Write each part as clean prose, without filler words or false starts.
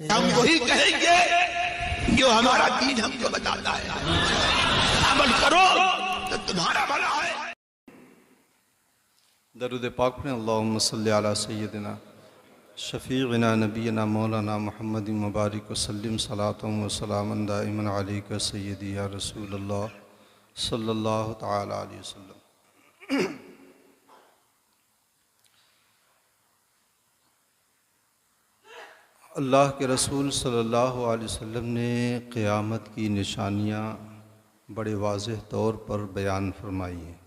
हम वही कहेंगे जो हमारा दीन हमको बताता है। अमल करो तो तुम्हारा भला है। दरूद पाक में अल्लाहुम्मा सल्ली अला सय्यदिना शफ़ीअना नबीना मौलाना मुहम्मद मुबारक वसल्लिम सलातुम व सलामन दाइमन अलैका सय्यदी या रसूलल्लाह सल्लल्लाहु तआला अलैहि वसल्लम। अल्लाह के रसूल सल्लल्लाहु अलैहि वसल्लम ने क़यामत की निशानियाँ बड़े वाज़ेह तौर पर बयान फरमाई हैं।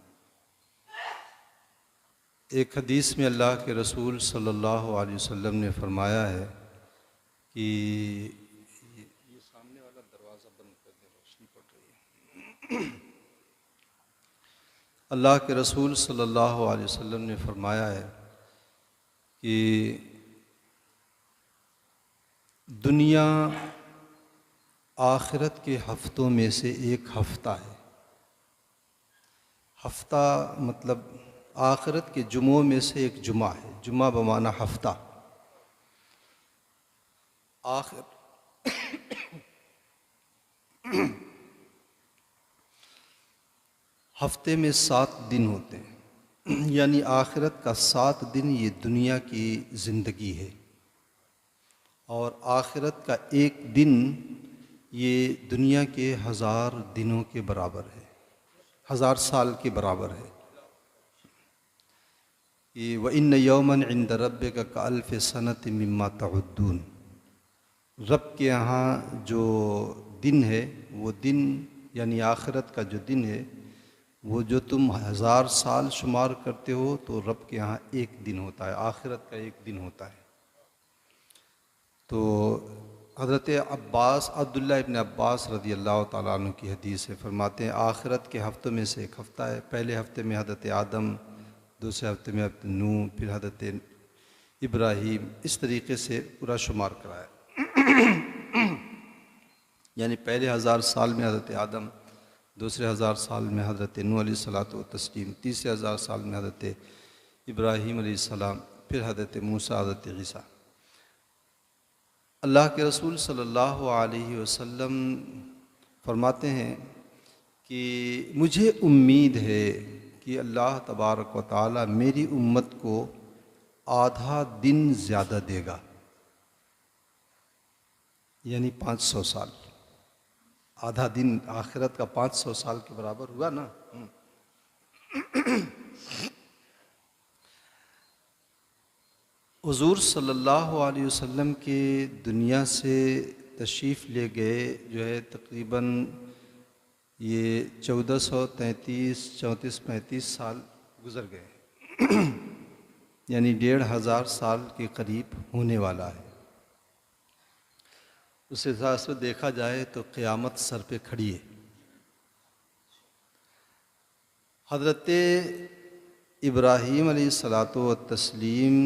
एक हदीस में अल्लाह के रसूल सल्लल्लाहु अलैहि वसल्लम ने फरमाया है कि ये सामने वाला दरवाज़ा बंद कर दे, रोशनी पड़ रही है। अल्लाह के रसूल सल्लल्लाहु अलैहि वसल्लम ने फरमाया है कि दुनिया आखिरत के हफ्तों में से एक हफ्ता है। हफ्ता मतलब आखिरत के जुमों में से एक जुमा है। जुमा बमाना हफ्ता। आखिर हफ्ते में 7 दिन होते हैं, यानी आखिरत का 7 दिन ये दुनिया की ज़िंदगी है और आखिरत का एक दिन ये दुनिया के 1000 दिनों के बराबर है, 1000 साल के बराबर है। ये व इन्न यौमन इंद रब्बिका कअल्फ़ि सनति मिम्मा तउद्दून। रब के यहाँ जो दिन है वो दिन यानी आखिरत का जो दिन है वो जो तुम 1000 साल शुमार करते हो तो रब के यहाँ एक दिन होता है, आखिरत का एक दिन होता है। तो हज़रत अब्बास अब्दुल्लाह इब्न अब्बास रज़ी अल्लाह ताला अन्हु की हदीस है, फरमाते हैं आखिरत के हफ्तों में से एक हफ़्ता है। पहले हफ्ते में हज़रत आदम, दूसरे हफ्ते में हज़रत नूह, फिर हज़रत इब्राहीम, इस तरीक़े से पूरा शुमार कराया। यानी पहले 1000 साल में हज़रत आदम, दूसरे 1000 साल में हज़रत नूह अलैहिस्सलातु वत्तस्लीम, तीसरे 1000 साल में हज़रत इब्राहीम अलैहिस्सलाम, फिर हज़रत मूसा, हज़रत ईसा। अल्लाह के रसूल सल्लल्लाहु अलैहि वसल्लम फरमाते हैं कि मुझे उम्मीद है कि अल्लाह तबारक व तआला मेरी उम्मत को आधा दिन ज़्यादा देगा, यानी 500 साल। आधा दिन आखिरत का 500 साल के बराबर हुआ ना। हुज़ूर सल्लल्लाहु अलैहि वसल्लम के दुनिया से तशरीफ़ ले गए जो है तकरीबन ये 1433-34-35 साल गुज़र गए, यानी 1500 साल के करीब होने वाला है। उस हिसाब से देखा जाए तो क़यामत सर पे खड़ी है। हज़रत इब्राहीम अलैहिस्सलातु वत्तस्लीम,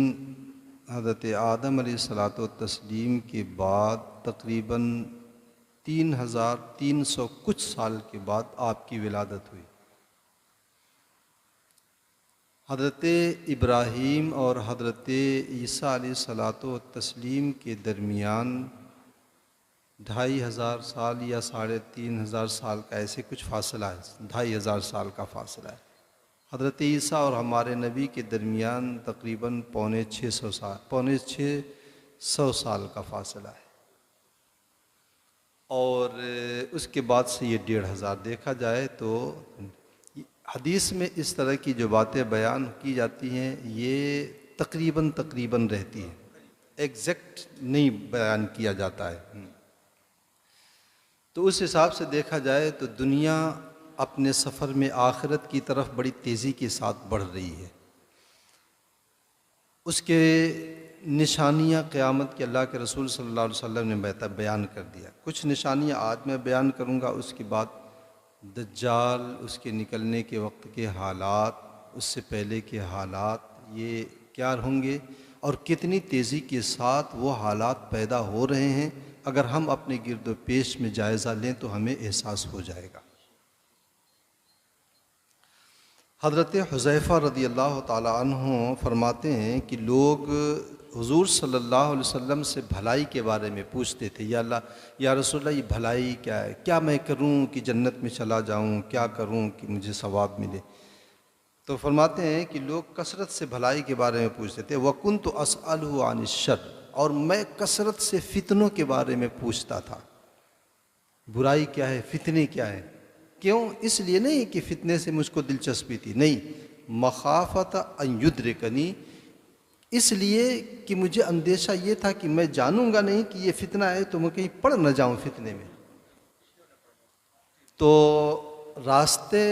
हज़रत आदम अलैहिस्सलातु वत्तस्लीम के बाद तकरीबन 3300 कुछ साल के बाद आपकी विलादत हुई। हज़रत इब्राहीम और हज़रत ईसा अलैहिस्सलातु वत्तस्लीम के दरमियान 2500 साल या 3500 साल का ऐसे कुछ फासला है, 2500 साल का फासला है। हज़रत ईसा और हमारे नबी के दरमियान तकरीबन 650 साल का फासला है। और उसके बाद से ये 1500 देखा जाए तो हदीस में इस तरह की जो बातें बयान की जाती हैं ये तकरीबन रहती हैं, एग्जैक्ट नहीं बयान किया जाता है। तो उस हिसाब से देखा जाए तो दुनिया अपने सफ़र में आखिरत की तरफ बड़ी तेज़ी के साथ बढ़ रही है। उसके निशानियाँ क़यामत के अल्लाह के रसूल सल्लल्लाहु अलैहि वसल्लम ने बयान कर दिया। कुछ निशानियाँ आज मैं बयान करूँगा, उसके बाद दज्जाल, उसके निकलने के वक्त के हालात, उससे पहले के हालात ये क्या होंगे और कितनी तेज़ी के साथ वो हालात पैदा हो रहे हैं। अगर हम अपने गिरदो पेश में जायज़ा लें तो हमें एहसास हो जाएगा। हज़रत हुज़ैफ़ा रज़ी अल्लाह ताला अन्हु फरमाते हैं कि लोग हुजूर सल्लल्लाहु अलैहि वसल्लम से भलाई के बारे में पूछते थे, या अल्लाह, या रसूलल्लाह, ये भलाई क्या है, क्या मैं करूं कि जन्नत में चला जाऊं, क्या करूं कि मुझे सवाब मिले। तो फरमाते हैं कि लोग कसरत से भलाई के बारे में पूछते थे। वकुन्तु अस्अलहु अनिश शर, और मैं कसरत से फितनों के बारे में पूछता था। बुराई क्या है, फितने क्या है। क्यों? इसलिए नहीं कि फितने से मुझको दिलचस्पी थी, नहीं, मखाफत अन युद्रिकनी, इसलिए कि मुझे अंदेशा ये था कि मैं जानूंगा नहीं कि ये फितना है, तो मैं कहीं पड़ न जाऊं फितने में। तो रास्ते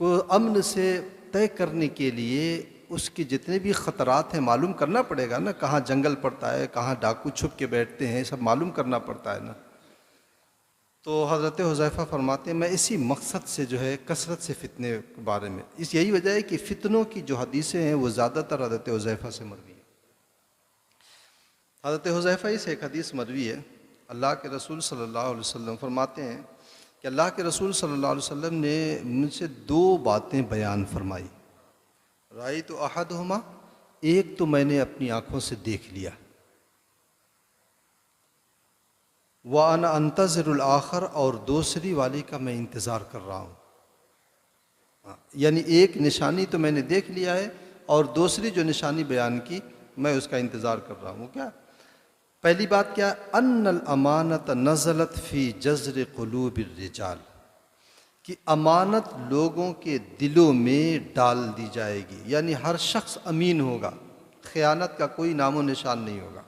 को अमन से तय करने के लिए उसके जितने भी ख़तरात हैं मालूम करना पड़ेगा ना, कहाँ जंगल पड़ता है, कहाँ डाकू छुप के बैठते हैं, सब मालूम करना पड़ता है ना। तो हज़रत हुज़ैफ़ा फरमाते हैं, मैं इसी मकसद से जो है कसरत से फितने के बारे में, इस यही वजह है कि फ़ितनों की जो हदीसें हैं वो ज़्यादातर हज़रत हुज़ैफ़ा से मरवी है। हज़रत हुज़ैफ़ा ही से एक हदीस मरवी है, अल्लाह के रसूल सल्लल्लाहु अलैहि वसल्लम फरमाते हैं कि अल्लाह के रसूल सल्लल्लाहु अलैहि वसल्लम ने मुझसे दो बातें बयान फरमाई। राई तो अहदहुमा, एक तो मैंने अपनी आँखों से देख लिया, व अना अंतज़िरुल आखर, और दूसरी वाली का मैं इंतज़ार कर रहा हूँ। यानी एक निशानी तो मैंने देख लिया है और दूसरी जो निशानी बयान की मैं उसका इंतज़ार कर रहा हूँ। क्या? पहली बात क्या? अन्नल अमानत नज़लत फ़ी जज़्र क़ुलूबिर रिजाल, कि अमानत लोगों के दिलों में डाल दी जाएगी, यानी हर शख्स अमीन होगा, ख़यानत का कोई नामो निशान नहीं होगा,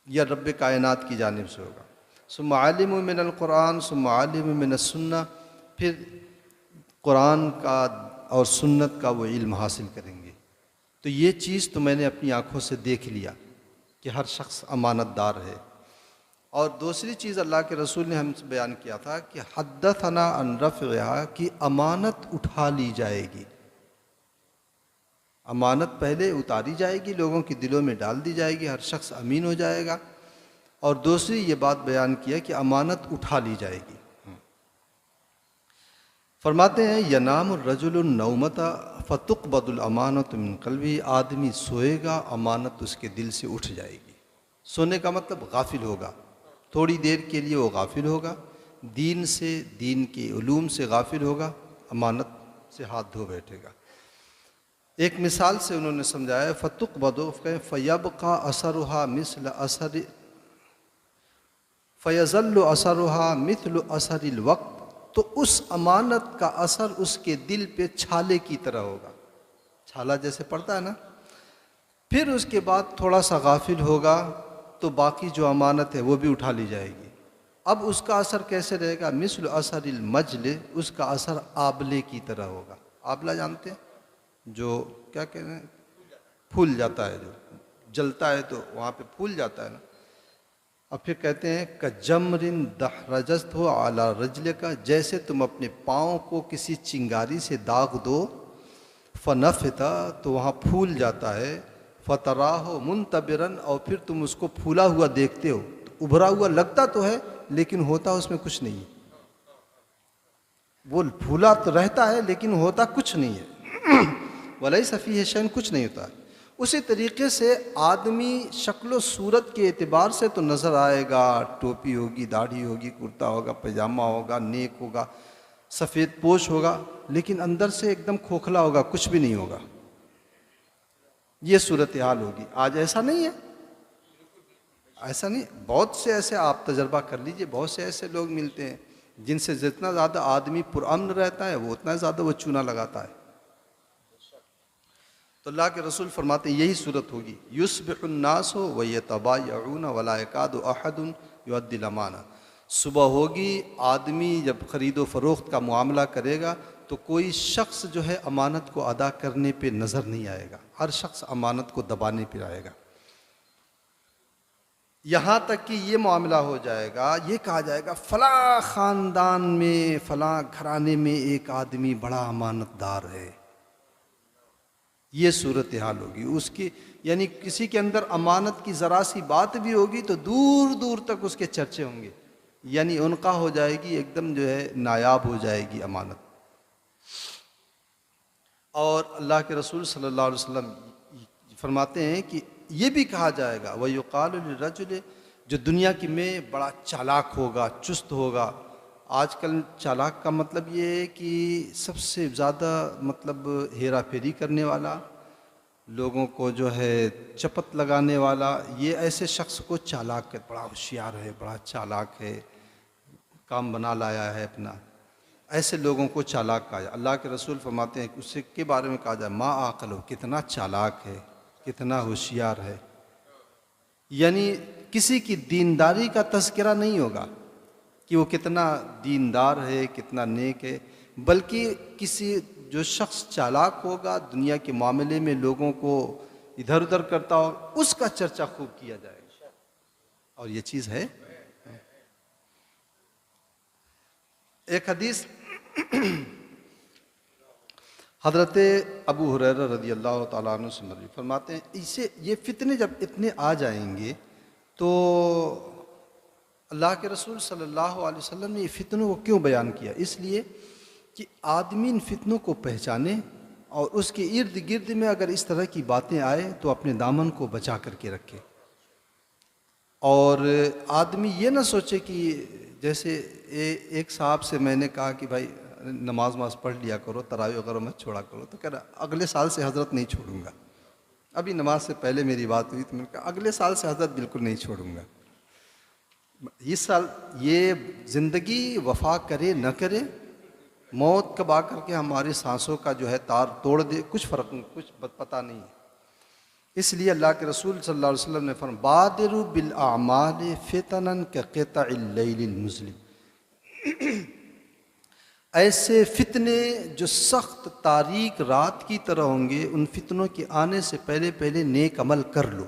या रब्ब कायनात की जानिब से होगा। सुम्मा आलिमु मिनल कुरान सुम्मा आलिमु मिनस सुन्ना, फिर कुरान का और सुन्नत का वो इल्म हासिल करेंगे। तो ये चीज़ तो मैंने अपनी आँखों से देख लिया कि हर शख्स अमानतदार है। और दूसरी चीज़ अल्लाह के रसूल ने हमसे बयान किया था कि हद्दथना अन रफ़इहा, कि अमानत उठा ली जाएगी। अमानत पहले उतारी जाएगी, लोगों के दिलों में डाल दी जाएगी, हर शख्स अमीन हो जाएगा। और दूसरी ये बात बयान किया कि अमानत उठा ली जाएगी। फरमाते हैं यनाम रजुल नौमता फ़तुक़बदुल अमानत मिन क़ल्बी, आदमी सोएगा, अमानत उसके दिल से उठ जाएगी। सोने का मतलब गाफिल होगा, थोड़ी देर के लिए वो गाफिल होगा, दीन से, दीन के उलूम से गाफिल होगा, अमानत से हाथ धो बैठेगा। एक मिसाल से उन्होंने समझाया, फ़तुक़बदु फ़यबक़ा असरुहा मिस्ल असर फ़यज़ल्लु असरुहा मिस्ल असरिल वक्त, तो उस अमानत का असर उसके दिल पे छाले की तरह होगा, छाला जैसे पड़ता है ना। फिर उसके बाद थोड़ा सा गाफिल होगा तो बाकी जो अमानत है वो भी उठा ली जाएगी। अब उसका असर कैसे रहेगा? मिस्ल असरिल मजले, उसका असर आबले की तरह होगा। आबला जानते हैं, जो क्या कह रहे हैं, फूल जाता है, जो जलता है तो वहाँ पे फूल जाता है ना। अब फिर कहते हैं कजमरिन दहरजत हो आला रजले का, जैसे तुम अपने पाँव को किसी चिंगारी से दाग दो, फनफता, तो वहाँ फूल जाता है, फतराहो मुनतबिरन, और फिर तुम उसको फूला हुआ देखते हो, तो उभरा हुआ लगता तो है लेकिन होता उसमें कुछ नहीं है। वो फूला तो रहता है लेकिन होता कुछ नहीं है। वलई सफ़ी है शैन, कुछ नहीं होता है। उसी तरीके से आदमी शक्ल सूरत के एतबार से तो नज़र आएगा, टोपी होगी, दाढ़ी होगी, कुर्ता होगा, पैजामा होगा, नेक होगा, सफ़ेद पोश होगा, लेकिन अंदर से एकदम खोखला होगा, कुछ भी नहीं होगा। ये सूरत हाल होगी। आज ऐसा नहीं है, ऐसा नहीं। बहुत से ऐसे आप तजर्बा कर लीजिए, बहुत से ऐसे लोग मिलते हैं जिनसे जितना ज़्यादा आदमी पुरअमन रहता है वो उतना ज़्यादा वो चूना लगाता है। तो अल्लाह के रसूल फरमाते हैं यही सूरत होगी। युस्बिहुन्नास व यतबायऊन वला यकादु अहदुन युअद्दिल अमाना। सुबह होगी, आदमी जब ख़रीदो फ़रोख्त का मामला करेगा तो कोई शख्स जो है अमानत को अदा करने पे नज़र नहीं आएगा, हर शख्स अमानत को दबाने पर आएगा। यहाँ तक कि ये मामला हो जाएगा, ये कहा जाएगा फ़लाँ ख़ानदान में, फ़लाँ घराने में एक आदमी बड़ा अमानतदार है। ये सूरत हाल होगी उसकी, यानी किसी के अंदर अमानत की ज़रा सी बात भी होगी तो दूर दूर तक उसके चर्चे होंगे, यानी उनका हो जाएगी, एकदम जो है नायाब हो जाएगी अमानत। और अल्लाह के रसूल सल्लल्लाहु अलैहि वसल्लम फरमाते हैं कि ये भी कहा जाएगा वह युकाल लिर्रजुल, जो दुनिया की में बड़ा चालाक होगा, चुस्त होगा। आजकल चालाक का मतलब ये है कि सबसे ज़्यादा मतलब हेरा फेरी करने वाला, लोगों को जो है चपत लगाने वाला, ये ऐसे शख्स को चालाक, बड़ा होशियार है, बड़ा चालाक है, काम बना लाया है अपना, ऐसे लोगों को चालाक कहा जाए। अल्लाह के रसूल फरमाते हैं कि उससे के बारे में कहा जाए मा आकल हो, कितना चालाक है, कितना होशियार है। यानी किसी की दीनदारी का तज़किरा नहीं होगा कि वो कितना दीनदार है, कितना नेक है, बल्कि किसी जो शख्स चालाक होगा, दुनिया के मामले में लोगों को इधर उधर करता हो, उसका चर्चा खूब किया जाएगा। और ये चीज़ है। एक हदीस हज़रत अबू हुरैरा रज़ी अल्लाह तआला अन्हु से मरवी फरमाते हैं, इसे ये फितने जब इतने आ जाएंगे तो अल्लाह के रसूल सल्लल्लाहु अलैहि वसल्लम ने ये फितनों को क्यों बयान किया? इसलिए कि आदमी इन फितनों को पहचाने और उसके इर्द गिर्द में अगर इस तरह की बातें आए तो अपने दामन को बचा करके रखे। और आदमी ये ना सोचे कि जैसे एक साहब से मैंने कहा कि भाई नमाज पढ़ लिया करो, तरावी वगैरह मत छोड़ा करो, तो कह रहा अगले साल से हज़रत नहीं छोड़ूंगा। अभी नमाज से पहले मेरी बात हुई तो मैंने कहा अगले साल से हज़रत बिल्कुल नहीं छोड़ूंगा। इस साल ये ज़िंदगी वफा करे न करे, मौत कब आकर के हमारी सांसों का जो है तार तोड़ दे, कुछ फ़र्क नहीं, कुछ पता नहीं है। इसलिए अल्लाह के रसूल सल्लल्लाहु अलैहि वसल्लम ने फरमाया बादिरु बिल आमाल फितनन कक़िताइल लैलिल मुज़लिम, ऐसे फितने जो सख्त तारीक रात की तरह होंगे, उन फितनों के आने से पहले पहले नेक अमल कर लो।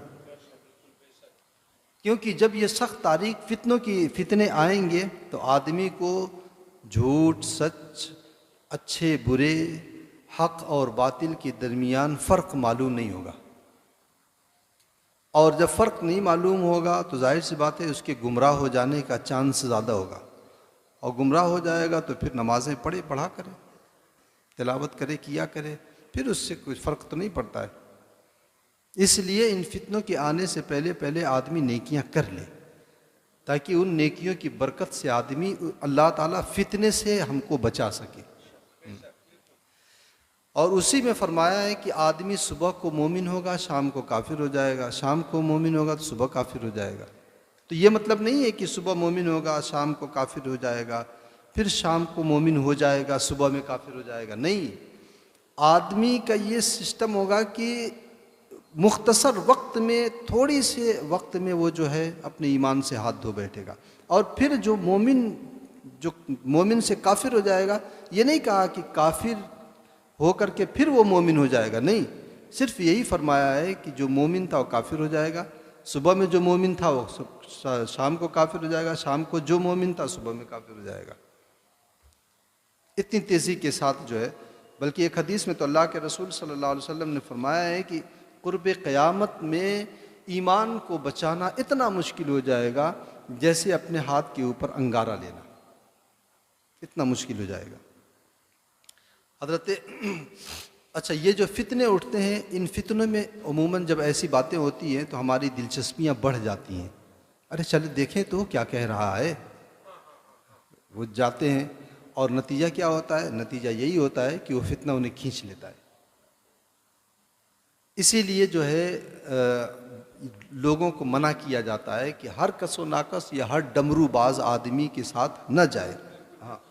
क्योंकि जब ये सख्त तारीक फितने आएंगे तो आदमी को झूठ सच, अच्छे बुरे, हक और बातिल के दरमियान फ़र्क मालूम नहीं होगा। और जब फ़र्क नहीं मालूम होगा तो जाहिर सी बात है उसके गुमराह हो जाने का चांस ज़्यादा होगा। और गुमराह हो जाएगा तो फिर नमाज़ें पढ़ा करे, तिलावत करे, किया करे, फिर उससे कुछ फ़र्क तो नहीं पड़ता है। इसलिए इन फितनों के आने से पहले पहले आदमी नेकियां कर ले, ताकि उन नेकियों की बरकत से आदमी अल्लाह ताला फितने से हमको बचा सके। और उसी में फरमाया है कि आदमी सुबह को मोमिन होगा, शाम को काफिर हो जाएगा, शाम को मोमिन होगा तो सुबह काफिर हो जाएगा। तो ये मतलब नहीं है कि सुबह मोमिन होगा, शाम को काफिर हो जाएगा, फिर शाम को मोमिन हो जाएगा, सुबह में काफिर हो जाएगा। नहीं, आदमी का ये सिस्टम होगा कि मुख्तसर वक्त में, थोड़ी से वक्त में वो जो है अपने ईमान से हाथ धो बैठेगा। और फिर जो मोमिन से काफिर हो जाएगा, ये नहीं कहा कि काफिर हो करके फिर वो मोमिन हो जाएगा, नहीं, सिर्फ यही फरमाया है कि जो मोमिन था वो काफिर हो जाएगा, सुबह में जो मोमिन था वो शाम को काफिर हो जाएगा, शाम को जो मोमिन था सुबह में काफिर हो जाएगा। इतनी तेज़ी के साथ जो है, बल्कि एक हदीस में तो अल्लाह के रसूल सल्लल्लाहु अलैहि वसल्लम ने फरमाया है कि कुर्ब क़यामत में ईमान को बचाना इतना मुश्किल हो जाएगा जैसे अपने हाथ के ऊपर अंगारा लेना, इतना मुश्किल हो जाएगा। अच्छा, ये जो फितने उठते हैं, इन फितनों में उमूमन जब ऐसी बातें होती हैं तो हमारी दिलचस्पियाँ बढ़ जाती हैं। अरे चले देखें तो क्या कह रहा है, वो जाते हैं और नतीजा क्या होता है? नतीजा यही होता है कि वो फितना उन्हें खींच लेता है। इसीलिए जो है लोगों को मना किया जाता है कि हर कसो नाकस या हर डमरूबाज आदमी के साथ न जाए। हाँ,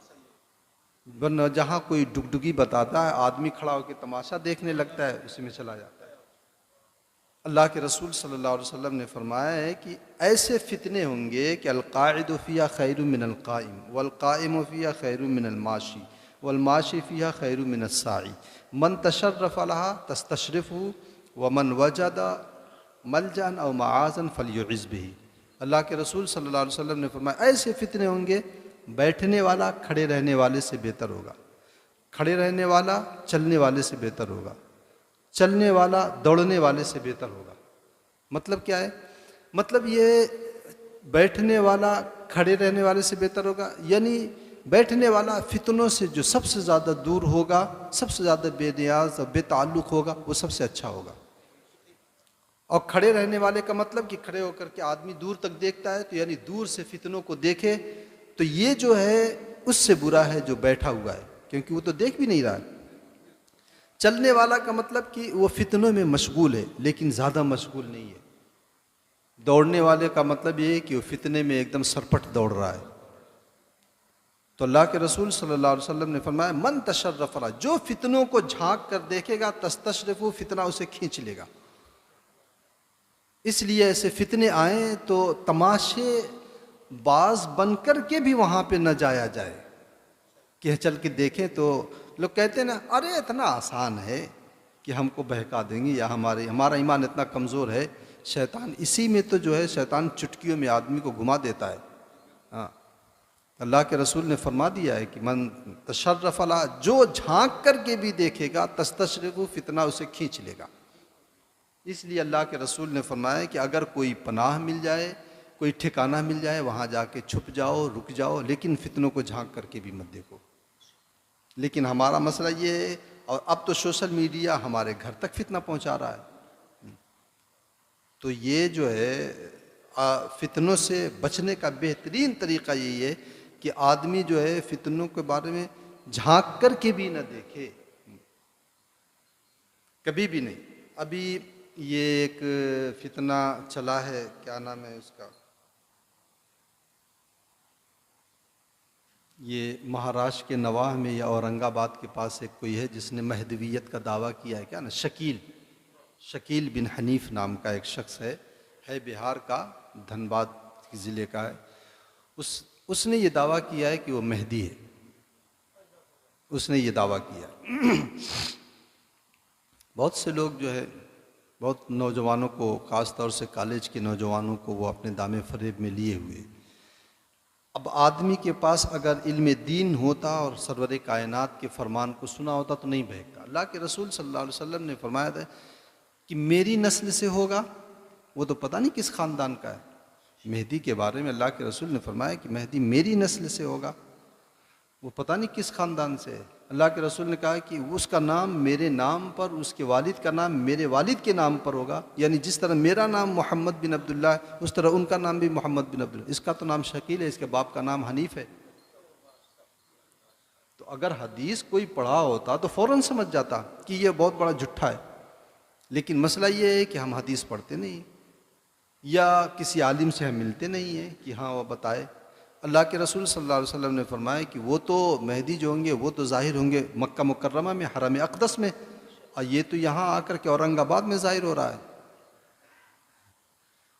वरना जहाँ कोई डुगडुगी बताता है, आदमी खड़ा होकर तमाशा देखने लगता है, उसी में चला जाता है। अल्लाह के रसूल सल्लल्लाहु अलैहि वसल्लम ने फरमाया है कि ऐसे फितने होंगे कि अलकाइदु फ़िया खैरुम मिनल काइम वल काइमु फ़िया खैरुम मिनल माशी वल माशी फ़िया खैरुम मिनस साई मन तशर्रफ़ लहा तस्तशरिफ़हु व मन वजदा मलजन और मआज़न फलयुइज़ बिही। अल्लाह के रसूल सल्लल्लाहु अलैहि वसल्लम ने फरमाया ऐसे फितने होंगे, बैठने वाला खड़े रहने वाले से बेहतर होगा, खड़े रहने वाला चलने वाले से बेहतर होगा, चलने वाला दौड़ने वाले से बेहतर होगा। मतलब क्या है? मतलब ये बैठने वाला खड़े रहने वाले से बेहतर होगा, यानी बैठने वाला फितनों से जो सबसे ज़्यादा दूर होगा, सबसे ज़्यादा बेनियाज और बेताल्लुक़ होगा, वो सबसे अच्छा होगा। और खड़े रहने वाले का मतलब कि खड़े होकर के आदमी दूर तक देखता है, तो यानी दूर से फितनों को देखे, तो ये जो है उससे बुरा है जो बैठा हुआ है, क्योंकि वो तो देख भी नहीं रहा है। चलने वाला का मतलब कि वो फितनों में मशगूल है लेकिन ज़्यादा मशगूल नहीं है। दौड़ने वाले का मतलब ये है कि वो फितने में एकदम सरपट दौड़ रहा है। तो अल्लाह के रसूल सल्लल्लाहु अलैहि वसल्लम ने फरमाया, मन तशर्रफ अला, जो फितनों को झांक कर देखेगा तस्तशरफु, फितना उसे खींच लेगा। इसलिए ऐसे फितने आए तो तमाशे बाज बनकर के भी वहां पे न जाया जाए कि चल के देखें। तो लोग कहते हैं ना, अरे इतना आसान है कि हमको बहका देंगे, या हमारा ईमान इतना कमज़ोर है। शैतान इसी में तो जो है, शैतान चुटकियों में आदमी को घुमा देता है। हाँ, अल्लाह के रसूल ने फरमा दिया है कि मन तशर्रफ अला, जो झांक करके भी देखेगा तस्तशरफु, फितना उसे खींच लेगा। इसलिए अल्लाह के रसूल ने फरमाया कि अगर कोई पनाह मिल जाए, कोई ठिकाना मिल जाए, वहाँ जाके छुप जाओ, रुक जाओ, लेकिन फितनों को झांक करके भी मत देखो। लेकिन हमारा मसला ये है, और अब तो सोशल मीडिया हमारे घर तक फितना पहुँचा रहा है। तो ये जो है फितनों से बचने का बेहतरीन तरीका यही है कि आदमी जो है फितनों के बारे में झांक कर के भी न देखे, कभी भी नहीं। अभी ये एक फितना चला है, क्या नाम है उसका, ये महाराष्ट्र के नवाह में या औरंगाबाद के पास एक कोई है जिसने महदवियत का दावा किया है, क्या ना, शकील बिन हनीफ नाम का एक शख्स है बिहार का, धनबाद ज़िले का है। उसने ये दावा किया है कि वो मेहदी है, उसने ये दावा किया। बहुत से लोग जो है, बहुत नौजवानों को, ख़ास तौर से कॉलेज के नौजवानों को वो अपने दामे फरेब में लिए हुए। अब आदमी के पास अगर इल्म दीन होता और सरवर कायनात के फरमान को सुना होता तो नहीं बहकता। अल्लाह के रसूल सल्लल्लाहु अलैहि वसल्लम ने फरमाया था कि मेरी नस्ल से होगा, वो तो पता नहीं किस ख़ानदान का है। मेहदी के बारे में अल्लाह के रसूल ने फरमाया कि मेहदी मेरी नस्ल से होगा, वो पता नहीं किस ख़ानदान से है। अल्लाह के रसूल ने कहा कि उसका नाम मेरे नाम पर, उसके वालिद का नाम मेरे वालिद के नाम पर होगा, यानी जिस तरह मेरा नाम मोहम्मद बिन अब्दुल्ला है उस तरह उनका नाम भी मोहम्मद बिन अब्दुल्ला। इसका तो नाम शकील है, इसके बाप का नाम हनीफ है। तो अगर हदीस कोई पढ़ा होता तो फ़ौरन समझ जाता कि ये बहुत बड़ा झूठा है। लेकिन मसला ये है कि हम हदीस पढ़ते नहीं, या किसी आलिम से हम मिलते नहीं हैं कि हाँ वो बताए। अल्लाह के रसूल सल्लल्लाहु अलैहि वसल्लम ने फरमाया कि वो तो मेहदी जो होंगे वो तो ज़ाहिर होंगे मक्का मुकर्रमा में, हरम अक़दस में, और ये तो यहाँ आकर के औरंगाबाद में ज़ाहिर हो रहा है।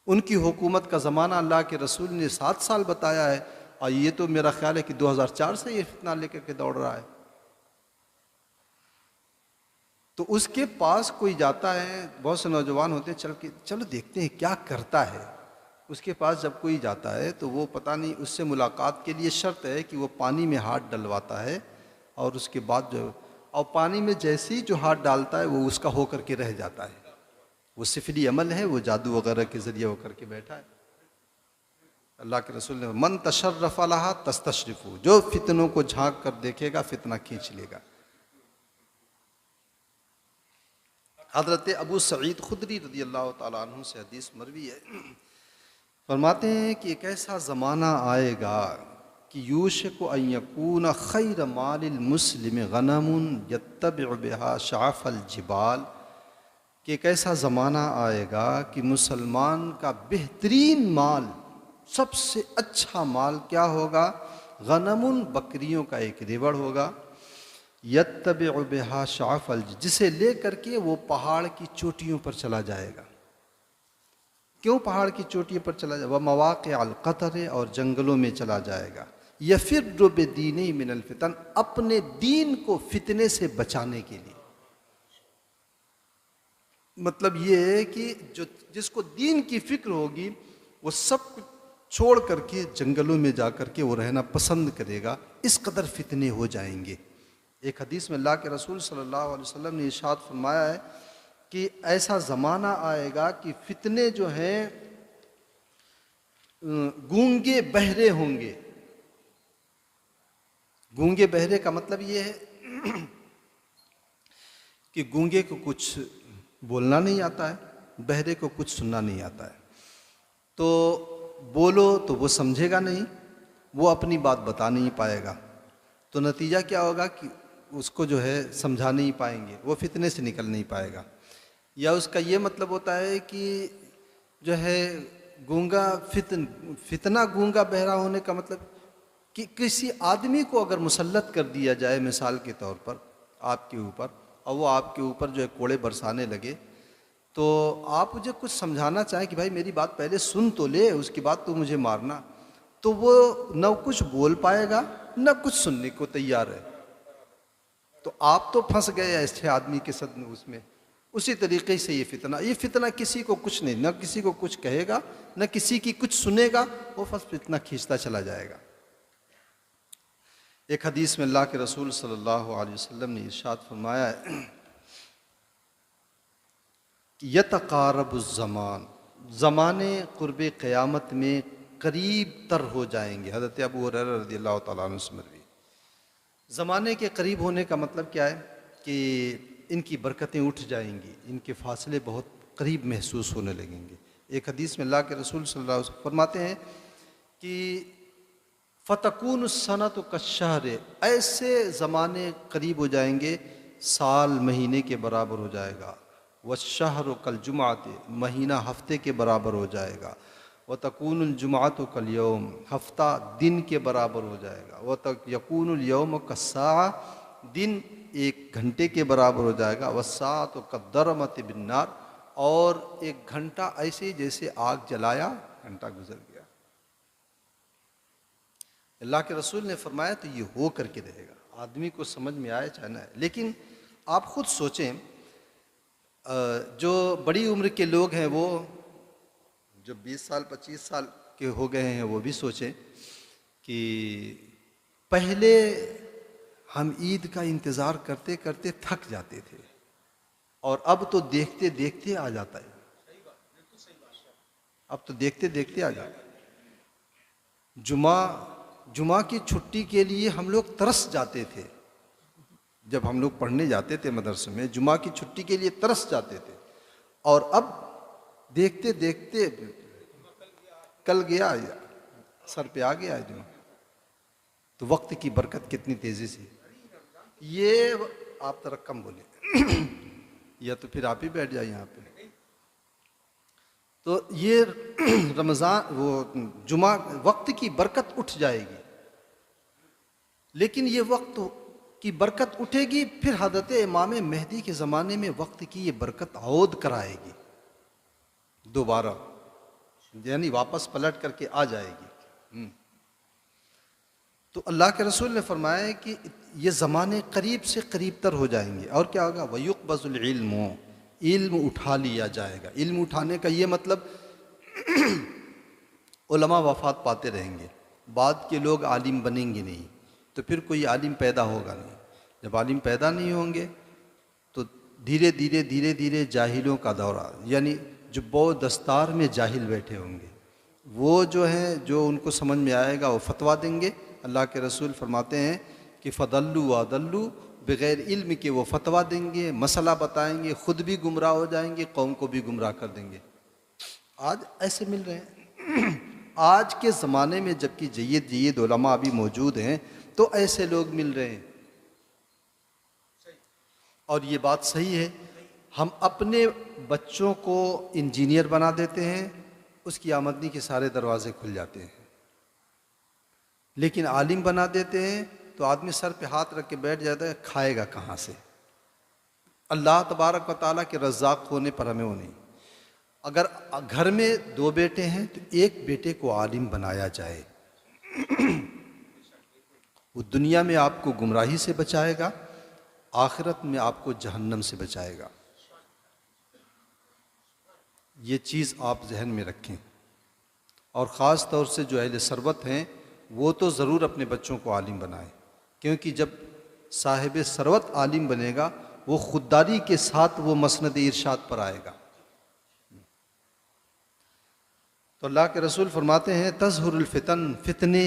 उनकी हुकूमत का ज़माना अल्लाह के रसूल ने 7 साल बताया है, और ये तो मेरा ख्याल है कि 2004 से ये फितना लेकर के दौड़ रहा है। तो उसके पास कोई जाता है, बहुत से नौजवान होते हैं, चलो देखते हैं क्या करता है। उसके पास जब कोई जाता है तो वो पता नहीं, उससे मुलाकात के लिए शर्त है कि वो पानी में हाथ डलवाता है, और उसके बाद जो, और पानी में जैसे ही जो हाथ डालता है वो उसका होकर के रह जाता है। वो सिफली अमल है, वो जादू वगैरह के ज़रिए होकर के बैठा है। अल्लाह के रसूल ने मन तशर्रफ अलहा तस्तशरिफू, जो फितनों को झांक कर देखेगा फितना खींच लेगा। हज़रत अबू सईद खुदरी रज़ी अल्लाह तआला अन्हु से हदीस मरवी है, फरमाते हैं कि एक ऐसा ज़माना आएगा कि यूशिकु अन यकून खैर मालिल मुस्लिम गनमुन यत्तबिउ बिहा शाफ़ल जिबाल, कि एक ऐसा ज़माना आएगा कि मुसलमान का बेहतरीन माल, सबसे अच्छा माल क्या होगा, गनमुन, बकरियों का एक रेवड़ होगा, यत्तबिउ बिहा शाफ़ल, जिसे ले करके वो पहाड़ की चोटियों पर चला जाएगा। क्यों पहाड़ की चोटियों पर चला जाएगा, वह मवाक़िअ अल-क़तर, और जंगलों में चला जाएगा। यफ़िर्रु बिदीनिही मिनल फ़ितन, अपने दीन को फितने से बचाने के लिए। मतलब ये है कि जिसको दीन की फ़िक्र होगी वो सब कुछ छोड़ करके जंगलों में जा कर के वो रहना पसंद करेगा, इस कदर फितने हो जाएंगे। एक हदीस में अल्लाह के रसूल सल्लल्लाहु अलैहि वसल्लम ने इरशाद फरमाया है कि ऐसा ज़माना आएगा कि फितने जो हैं गूंगे बहरे होंगे। गूंगे बहरे का मतलब ये है कि गूंगे को कुछ बोलना नहीं आता है, बहरे को कुछ सुनना नहीं आता है। तो बोलो तो वो समझेगा नहीं, वो अपनी बात बता नहीं पाएगा, तो नतीजा क्या होगा कि उसको जो है समझा नहीं पाएंगे, वो फितने से निकल नहीं पाएगा। या उसका ये मतलब होता है कि जो है गूंगा फितना गूंगा बहरा होने का मतलब कि किसी आदमी को अगर मुसल्लत कर दिया जाए मिसाल के तौर पर आपके ऊपर, और वो आपके ऊपर जो है कोड़े बरसाने लगे, तो आप मुझे कुछ समझाना चाहें कि भाई मेरी बात पहले सुन तो ले, उसके बाद तो मुझे मारना, तो वो न कुछ बोल पाएगा न कुछ सुनने को तैयार है। तो आप तो फंस गए ऐसे आदमी के सदमे उसमें। उसी तरीके से ये फितना किसी को कुछ नहीं, न किसी को कुछ कहेगा न किसी की कुछ सुनेगा, वो बस फितना खींचता चला जाएगा। एक हदीस में अल्लाह के रसूल सल्लल्लाहु अलैहि वसल्लम ने इरशाद फरमाया है कि यतक़ारबुज़्ज़मान, ज़माने क़ुर्ब क़यामत में करीब तर हो जाएंगे। हज़रत अबू हुरैरा रज़ियल्लाहु तआला अन्हु से मरवी। ज़माने के करीब होने का मतलब क्या है कि इनकी बरकतें उठ जाएंगी, इनके फासले बहुत करीब महसूस होने लगेंगे। एक हदीस में अल्लाह के रसूल सल्लल्लाहु अलैहि वसल्लम फरमाते हैं कि फ़तकून सनत कश्शहर, ऐसे ज़माने करीब हो जाएंगे साल महीने के बराबर हो जाएगा। वश्शहर कल जुमात, महीना हफ्ते के बराबर हो जाएगा। व तकूनुल जुमात कल यौम, हफ्ता दिन के बराबर हो जाएगा। व तक यकूनुल यौम कस्सा, दिन एक घंटे के बराबर हो जाएगा। वस्सात कद्दरमत बिन्नार, और एक घंटा ऐसे जैसे आग जलाया घंटा गुजर गया। अल्लाह के रसूल ने फरमाया तो ये हो करके रहेगा, आदमी को समझ में आए चाहे ना आए। लेकिन आप खुद सोचें, जो बड़ी उम्र के लोग हैं, वो जो 20 साल 25 साल के हो गए हैं, वो भी सोचें कि पहले हम ईद का इंतज़ार करते करते थक जाते थे, और अब तो देखते देखते आ जाता है। अब तो देखते देखते आ जाता है। जुमा की छुट्टी के लिए हम लोग तरस जाते थे। जब हम लोग पढ़ने जाते थे मदरसे में, जुमा की छुट्टी के लिए तरस जाते थे, और अब देखते देखते कल गया, सर पे आ गया है जुमा। तो वक्त की बरकत कितनी तेज़ी से, ये आप तरह कम बोले या तो फिर आप ही बैठ जाए यहाँ पे। तो ये रमज़ान, वो जुमा, वक्त की बरकत उठ जाएगी। लेकिन ये वक्त की बरकत उठेगी, फिर हज़रत इमाम मेहदी के ज़माने में वक्त की ये बरकत औद कराएगी दोबारा, यानी वापस पलट करके आ जाएगी। तो अल्लाह के रसूल ने फरमाया कि ये ज़माने करीब से करीब तर हो जाएंगे, और क्या होगा, वयुक़बज़ुल इल्म, इल्म उठा लिया जाएगा। इल्म उठाने का ये मतलब उलमा वफ़ात पाते रहेंगे, बाद के लोग आलिम बनेंगे नहीं, तो फिर कोई आलिम पैदा होगा नहीं। जब आलिम पैदा नहीं होंगे तो धीरे धीरे धीरे धीरे जाहिलों का दौरा, यानी जो बहुत दस्तार में जाहिल बैठे होंगे, वो जो है, जो उनको समझ में आएगा वो फतवा देंगे। अल्लाह के रसूल फरमाते हैं कि फ़दल्लु वदल्लु, बग़ैर इल्म के वो फतवा देंगे, मसला बताएंगे, ख़ुद भी गुमराह हो जाएंगे, कौम को भी गुमराह कर देंगे। आज ऐसे मिल रहे हैं आज के ज़माने में, जबकि जय्यद उलमा अभी मौजूद हैं, तो ऐसे लोग मिल रहे हैं। और ये बात सही है, हम अपने बच्चों को इंजीनियर बना देते हैं, उसकी आमदनी के सारे दरवाजे खुल जाते हैं। लेकिन आलिम बना देते हैं तो आदमी सर पे हाथ रख के बैठ जाता है, खाएगा कहाँ से। अल्लाह तबारक व तआला के रज़्ज़ाक़ होने पर हमें वो नहीं। अगर घर में 2 बेटे हैं तो एक बेटे को आलिम बनाया जाए, वो दुनिया में आपको गुमराही से बचाएगा, आखिरत में आपको जहन्नम से बचाएगा। ये चीज़ आप जहन में रखें। और ख़ास तौर से जो अहले सरवत हैं, वो तो ज़रूर अपने बच्चों को आलिम बनाएं, क्योंकि जब साहिब सरवत आलिम बनेगा, वो खुददारी के साथ वो मसनद इरशाद पर आएगा। तो अल्लाह के रसूल फरमाते हैं, तज़हुरुल फितन, फितने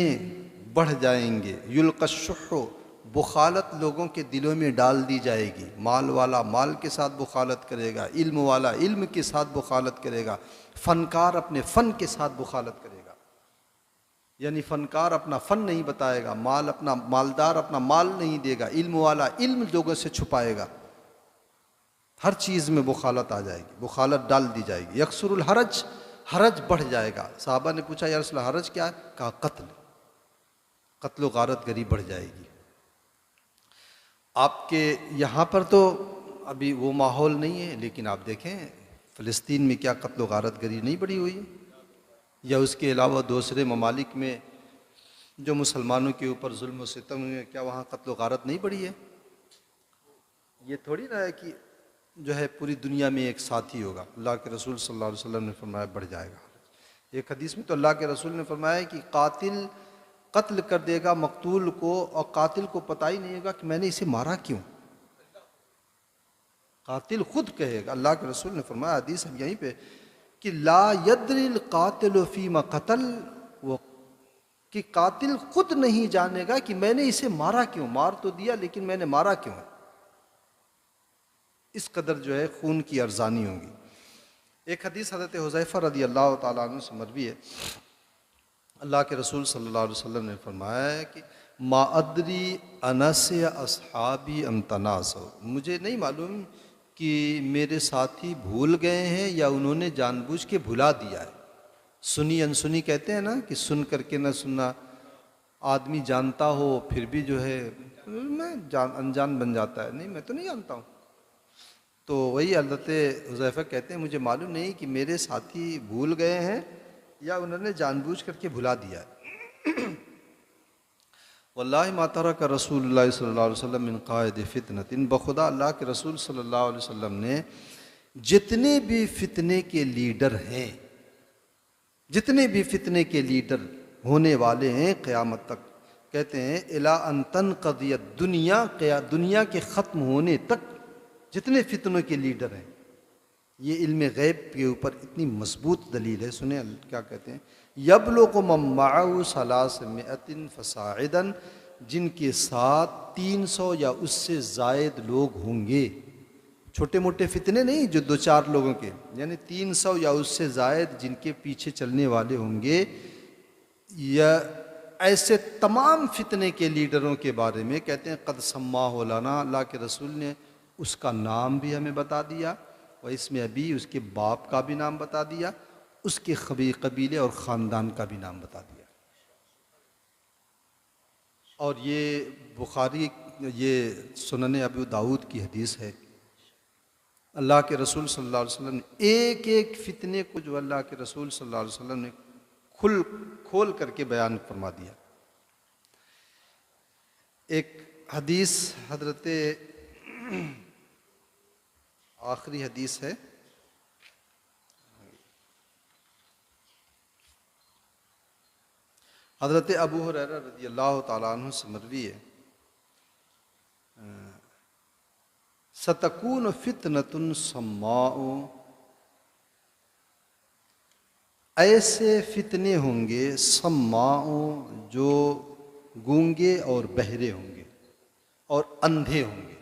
बढ़ जाएंगे, युल्क़श शुह्ह, बुखालत लोगों के दिलों में डाल दी जाएगी। माल वाला माल के साथ बुखालत करेगा, इल्म वाला इल्म के साथ बुखालत करेगा, फ़नकार अपने फ़न के साथ बुखालत करेगा। यानी फ़नकार अपना फ़न नहीं बताएगा, मालदार अपना माल नहीं देगा, इल्म वाला इल्म लोगों से छुपाएगा। हर चीज़ में बुखालत आ जाएगी, बुखालत डाल दी जाएगी। यकसुरुल हरज, हरज बढ़ जाएगा। साहबा ने पूछा या रसूल हरज क्या है? कहा कत्ल, कत्ल गारत गरी बढ़ जाएगी। आपके यहाँ पर तो अभी वो माहौल नहीं है, लेकिन आप देखें फ़लस्तीन में क्या कत्ल गारत गरी नहीं बढ़ी हुई है, या उसके अलावा दूसरे ममालिक में जो मुसलमानों के ऊपर जुल्म व सितम हुए, क्या वहाँ कत्ल गारत नहीं बढ़ी है? ये थोड़ी ना है कि जो है पूरी दुनिया में एक साथी होगा। अल्लाह के रसूल सल्लल्लाहु अलैहि वसल्लम ने फरमाया बढ़ जाएगा। एक हदीस में तो अल्लाह के रसूल ने फरमाया कि कातिल कत्ल कर देगा मकतूल को, और कातिल को पता ही नहीं होगा कि मैंने इसे मारा क्यों। कातिल खुद कहेगा, अल्लाह के रसूल ने फरमाया हदीस है यहीं पे कि ला यद्रिल कातिल फीमा कतल, वो कि कातिल खुद नहीं जानेगा कि मैंने इसे मारा क्यों। मार तो दिया लेकिन मैंने मारा क्यों है। इस कदर जो है खून की अर्जानी होगी। एक हदीस हज़रत हुज़ैफ़ा रज़ी अल्लाह ताला अन्हु से मरवी है, अल्लाह के रसूल सल्लल्लाहु अलैहि वसल्लम ने फरमाया है कि मा अदरी अनस या अस्हाबी अमतनास, मुझे नहीं मालूम कि मेरे साथी भूल गए हैं या उन्होंने जानबूझ के भुला दिया है। सुनी अनसुनी कहते हैं ना कि सुन करके न सुनना, आदमी जानता हो फिर भी जो है अनजान बन जाता है, नहीं मैं तो नहीं जानता हूँ। तो वही हज़रत हुज़ैफ़ा कहते हैं मुझे मालूम नहीं कि मेरे साथी भूल गए हैं या उन्होंने जानबूझ करके भुला दिया है। वल्लाहि मा तरका रसूलुल्लाह सल्लल्लाहु अलैहि वसल्लम मिन क़ाइद फितनतिन, बखुदा अल्लाह के रसूल सल्लल्लाहु अलैहि वसल्लम ने जितने भी फितने के लीडर हैं, जितने भी फितने के लीडर होने वाले हैं क़यामत तक, कहते हैं इला अन तनक़दियत दुनिया, दुनिया के ख़त्म होने तक जितने फितनों के लीडर हैं। ये इल्म गैब के ऊपर इतनी मजबूत दलील है। सुने क्या कहते हैं, यबलुगु मम्माउ सलासमिअतिन फसाइदन, जिनके साथ 300 या उससे ज़ायद लोग होंगे। छोटे मोटे फितने नहीं जो दो चार लोगों के, यानी 300 या उससे ज़ायद जिनके पीछे चलने वाले होंगे। या ऐसे तमाम फितने के लीडरों के बारे में कहते हैं कद सम्मा हो लाना, अल्लाह के रसूल ने उसका नाम भी हमें बता दिया, और इसमें अभी उसके बाप का भी नाम बता दिया, उसके कबीले और ख़ानदान का भी नाम बता दिया। और ये बुखारी, ये सुनन अबू दाऊद की हदीस है। अल्लाह के रसूल सल्लल्लाहु अलैहि वसल्लम ने एक एक फितने को जो अल्लाह के रसूल सल्लल्लाहु अलैहि वसल्लम ने खोल करके बयान फरमा दिया। एक हदीस हजरत आखिरी हदीस है, हज़रत अबू हुरैरा रज़ी अल्लाह ताला अन्हु से मरवी है, सतकून फितनतुन सम्माउ, ऐसे फितने होंगे सम्माउ जो गूंगे और बहरे होंगे और अंधे होंगे।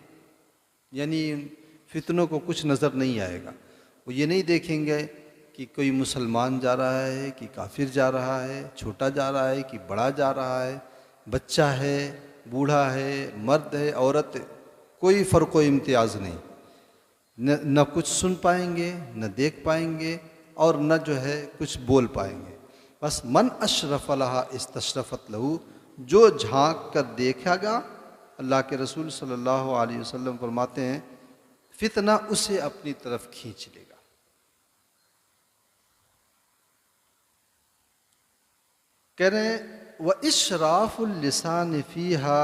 यानी फितनों को कुछ नज़र नहीं आएगा। वो ये नहीं देखेंगे कि कोई मुसलमान जा रहा है कि काफिर जा रहा है, छोटा जा रहा है कि बड़ा जा रहा है, बच्चा है, बूढ़ा है, मर्द है, औरत है, कोई फ़र्क़ व इम्तियाज़ नहीं। न कुछ सुन पाएंगे, न देख पाएंगे, और न जो है कुछ बोल पाएंगे। बस मन अशरफ लहा इस्तशरफत लहू, जो झांक कर देखेगा, अल्लाह के रसूल सल्लल्लाहु अलैहि वसल्लम फरमाते हैं फितना उसे अपनी तरफ खींच लेगा। कह रहे हैं व इशराफुल लिसान फीहा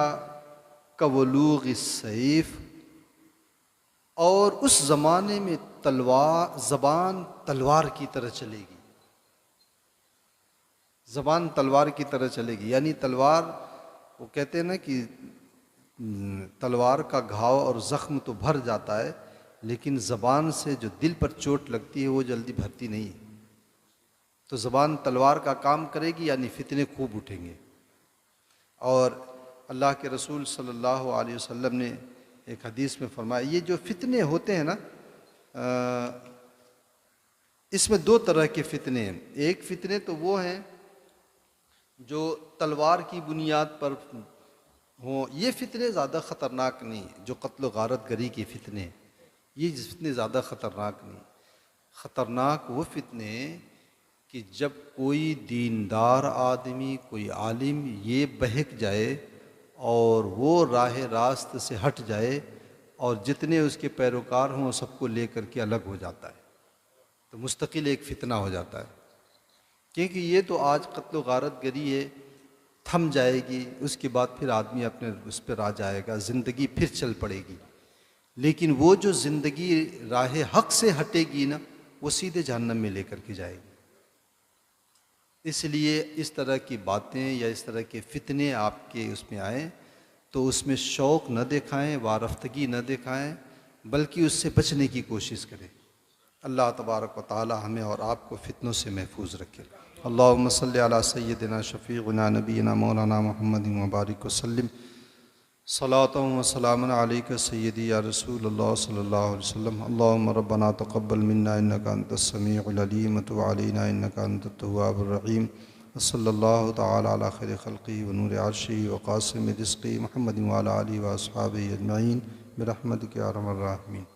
कवलूग सैफ, और उस ज़माने में ज़बान तलवार की तरह चलेगी। ज़बान तलवार की तरह चलेगी, यानी तलवार, वो कहते हैं ना कि तलवार का घाव और ज़ख्म तो भर जाता है, लेकिन ज़बान से जो दिल पर चोट लगती है वो जल्दी भरती नहीं है। तो ज़बान तलवार का काम करेगी, यानी फितने खूब उठेंगे। और अल्लाह के रसूल सल्लल्लाहु अलैहि वसल्लम ने एक हदीस में फरमाया, ये जो फितने होते हैं ना, इसमें दो तरह के फितने हैं। एक फितने तो वो हैं जो तलवार की बुनियाद पर हों, ये फितने ज़्यादा ख़तरनाक नहीं, जो कत्ल गारत गरी के फितने, ये फितने ज़्यादा ख़तरनाक नहीं। ख़तरनाक वो फितने कि जब कोई दीनदार आदमी, कोई आलिम ये बहक जाए और वो राह रास्त से हट जाए और जितने उसके पैरोकार हों सबको लेकर के अलग हो जाता है, तो मुस्तकिल एक फ़ितना हो जाता है। क्योंकि ये तो आज कत्ल गारत गरी है, थम जाएगी, उसके बाद फिर आदमी अपने उस पर आ जाएगा, ज़िंदगी फिर चल पड़ेगी। लेकिन वो जो ज़िंदगी राह हक से हटेगी ना, वो सीधे जहन्नम में लेकर के जाएगी। इसलिए इस तरह की बातें या इस तरह के फितने आपके उसमें आए तो उसमें शौक़ न दिखाएं, वारफ्तगी न दिखाएं, बल्कि उससे बचने की कोशिश करें। अल्लाह तबारक व तआला हमें और आपको फितनों से महफूज रखे। अल्लाहुम्मा सल्लि अला सय्यदिना शफ़ीउना नबीना मौलाना मुहम्मदिन व बारिक वसल्लिम सलातन व सलामन अलैका सय्यदी या रसूलल्लाह सल्लल्लाहु अलैहि वसल्लम। अल्लाहुम्मा रब्बना तक़ब्बल मिन्ना इन्नका अंतस समीउल अलीम व तुब अलैना इन्नका अंतत तव्वाबुर रहीम। सल्लल्लाहु तआला अला खैरि खल्क़िही व नूरि अर्शिही व क़ासिमि रिज़्क़िही मुहम्मदिन व अला आलिहि व अस्हाबिही अजमईन बिरहमतिका या अरहमर राहिमीन।